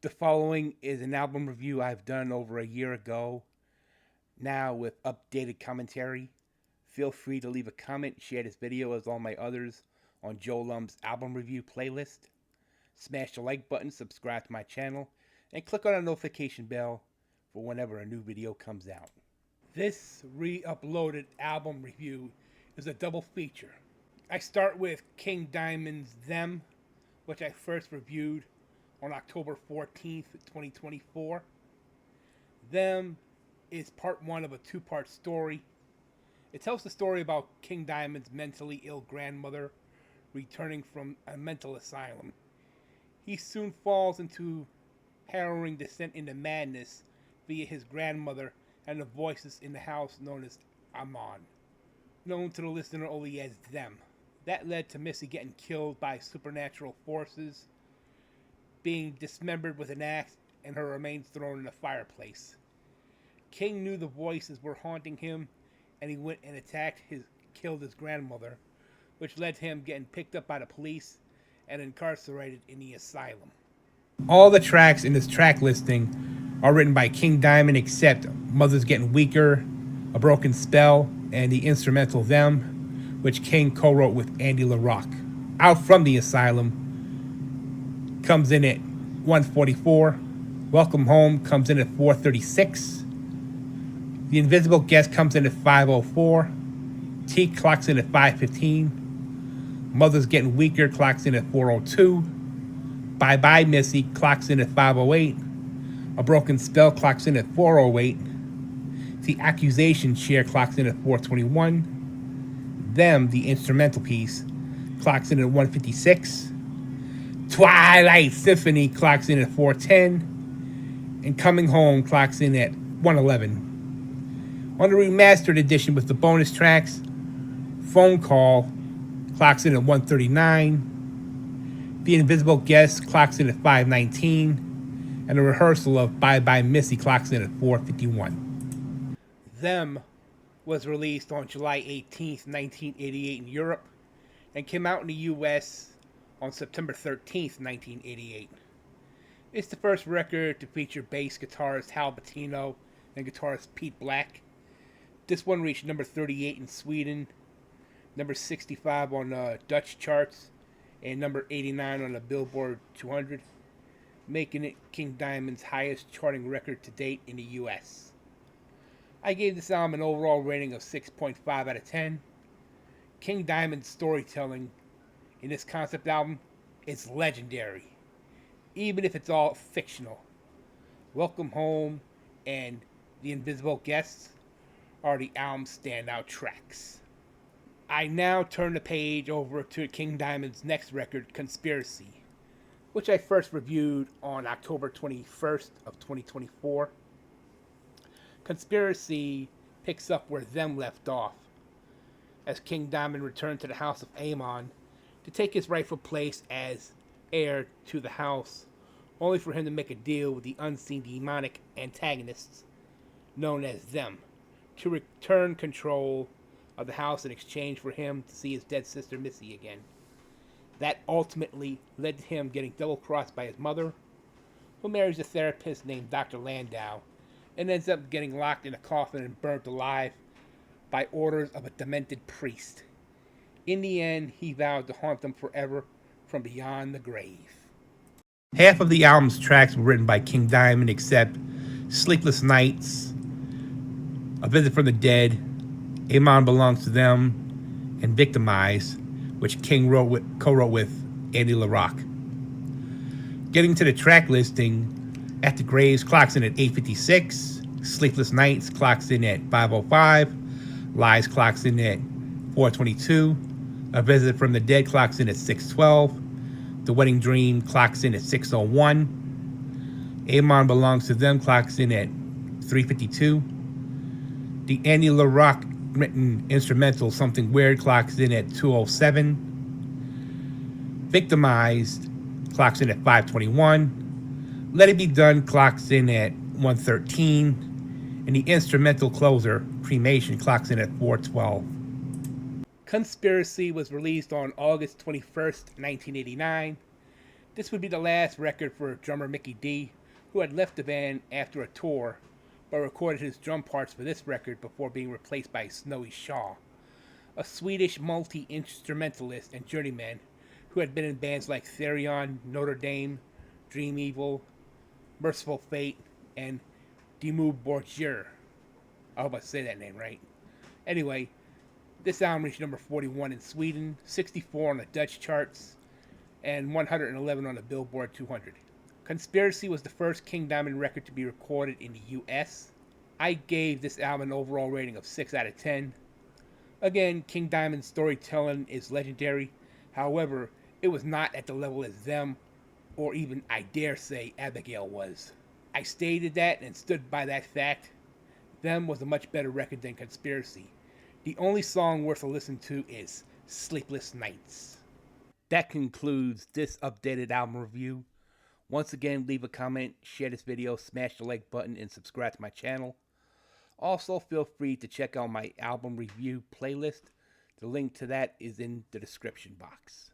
The following is an album review I've done over a year ago, now with updated commentary. Feel free to leave a comment, share this video as all my others on Joe Lum's album review playlist. Smash the like button, subscribe to my channel, and click on the notification bell for whenever a new video comes out. This re-uploaded album review is a double feature. I start with King Diamond's Them, which I first reviewed on October 14th, 2024. Them is part one of a two-part story. It tells the story about King Diamond's mentally ill grandmother returning from a mental asylum. He soon falls into harrowing descent into madness via his grandmother and the voices in the house known as Amon, known to the listener only as Them. That led to Missy getting killed by supernatural forces, being dismembered with an axe, and her remains thrown in a fireplace. King knew the voices were haunting him, and he went and killed his grandmother, which led to him getting picked up by the police and incarcerated in the asylum. All the tracks in this track listing are written by King Diamond except Mother's Getting Weaker, A Broken Spell, and the instrumental Them, which King co-wrote with Andy LaRock. Out from the Asylum comes in at 144. Welcome Home comes in at 436. The Invisible Guest comes in at 504. T clocks in at 515. Mother's Getting Weaker clocks in at 402. Bye Bye Missy clocks in at 508. A Broken Spell clocks in at 408. The Accusation Chair clocks in at 421. Them, the instrumental piece, clocks in at 156. Twilight Symphony clocks in at 410. And Coming Home clocks in at 111. On the remastered edition with the bonus tracks, Phone Call clocks in at 139. The Invisible Guest clocks in at 519. And the rehearsal of Bye Bye Missy clocks in at 451. Them was released on July 18th, 1988 in Europe, and came out in the US on September 13th, 1988. It's the first record to feature bass guitarist Hal Bettino and guitarist Pete Black. This one reached number 38 in Sweden, number 65 on Dutch charts, and number 89 on the Billboard 200, making it King Diamond's highest charting record to date in the US. I gave this album an overall rating of 6.5 out of 10. King Diamond's storytelling in this concept album is legendary, even if it's all fictional. Welcome Home and The Invisible Guests are the album's standout tracks. I now turn the page over to King Diamond's next record, Conspiracy, which I first reviewed on October 21st of 2024. Conspiracy picks up where Them left off, as King Diamond returned to the house of Amon to take his rightful place as heir to the house, only for him to make a deal with the unseen demonic antagonists known as Them, to return control of the house in exchange for him to see his dead sister Missy again. That ultimately led to him getting double-crossed by his mother, who marries a therapist named Dr. Landau, and ends up getting locked in a coffin and burnt alive by orders of a demented priest. In the end, he vowed to haunt them forever from beyond the grave. Half of the album's tracks were written by King Diamond except Sleepless Nights, A Visit from the Dead, Amon Belongs to Them, and Victimize, which King co-wrote with Andy LaRock. Getting to the track listing, At the Graves clocks in at 856, Sleepless Nights clocks in at 505, Lies clocks in at 422, A Visit from the Dead clocks in at 612, The Wedding Dream clocks in at 601, Amon Belongs to Them clocks in at 352, the Andy LaRock written instrumental Something Weird clocks in at 207, Victimized clocks in at 521, Let It Be Done clocks in at 113, and the instrumental closer, Cremation, clocks in at 412. Conspiracy was released on August 21st, 1989, This would be the last record for drummer Mickey D, who had left the band after a tour, but recorded his drum parts for this record before being replaced by Snowy Shaw, a Swedish multi-instrumentalist and journeyman who had been in bands like Therion, Notre Dame, Dream Evil, Merciful Fate, and Dimmu Borgir. I hope I say that name right. Anyway, this album reached number 41 in Sweden, 64 on the Dutch charts, and 111 on the Billboard 200. Conspiracy was the first King Diamond record to be recorded in the US. I gave this album an overall rating of 6 out of 10. Again, King Diamond's storytelling is legendary. However, it was not at the level as them, or even, I dare say, Abigail was. I stated that and stood by that fact. Them was a much better record than Conspiracy. The only song worth a listen to is Sleepless Nights. That concludes this updated album review. Once again, leave a comment, share this video, smash the like button, and subscribe to my channel. Also, feel free to check out my album review playlist. The link to that is in the description box.